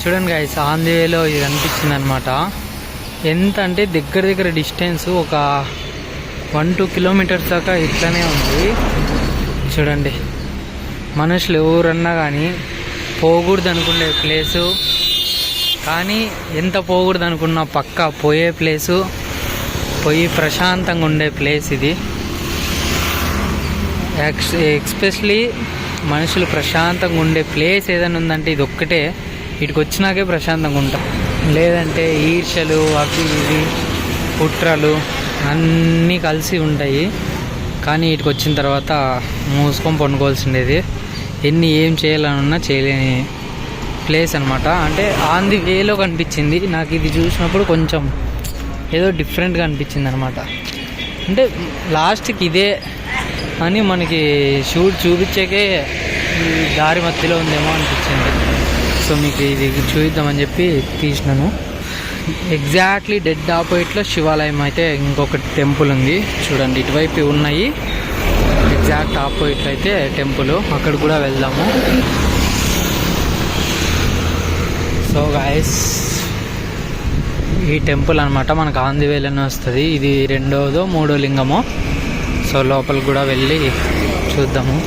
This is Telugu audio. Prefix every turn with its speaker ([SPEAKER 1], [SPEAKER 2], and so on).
[SPEAKER 1] చూడండి గైస్, ఆన్ ది వేలో ఇది అనిపించింది అనమాట. ఎంత అంటే దగ్గర డిస్టెన్స్ ఒక 1-2 కిలోమీటర్స్ దాకా ఇట్లానే ఉంది. చూడండి, మనుషులు ఎవరన్నా కానీ పోకూడదు అనుకునే ప్లేసు, కానీ ఎంత పోకూడదు అనుకున్నా పక్క పోయే ప్లేసు, పోయి ప్రశాంతంగా ఉండే ప్లేస్ ఇది. ఎక్స్పెషలీ మనుషులు ప్రశాంతంగా ఉండే ప్లేస్ ఏదైనా ఉందంటే ఇది ఒక్కటే. వీటికి వచ్చినాకే ప్రశాంతంగా ఉంటాం, లేదంటే ఈర్ష్యలు అవి ఇవి కుట్రలు అన్నీ కలిసి ఉంటాయి. కానీ వీటికి వచ్చిన తర్వాత మూసుకొని పండుకోవాల్సిండేది. ఏం చేయాలనున్నా చేయలేని ప్లేస్ అనమాట. అంటే ఆన్ ది వేలో కనిపించింది నాకు. ఇది చూసినప్పుడు కొంచెం ఏదో డిఫరెంట్గా అనిపించింది అనమాట. అంటే లాస్ట్కి ఇదే అని మనకి షూట్ చూపించాకే దారి మధ్యలో ఉందేమో అనిపించింది. సో మీకు ఇది చూద్దామని చెప్పి తీసినాను. ఎగ్జాక్ట్లీ డెడ్ ఆపోజిట్లో శివాలయం అయితే ఇంకొక టెంపుల్ ఉంది. చూడండి, ఇటువైపు ఉన్నాయి. ఎగ్జాక్ట్ ఆపోజిట్లో అయితే టెంపుల్, అక్కడ కూడా వెళ్దాము. సో గాయస్, ఈ టెంపుల్ అనమాట మనకు ఆన్ ది వేలోనే వస్తుంది. ఇది 2వ 3వ లింగము. సో లోపలికి కూడా వెళ్ళి చూద్దాము.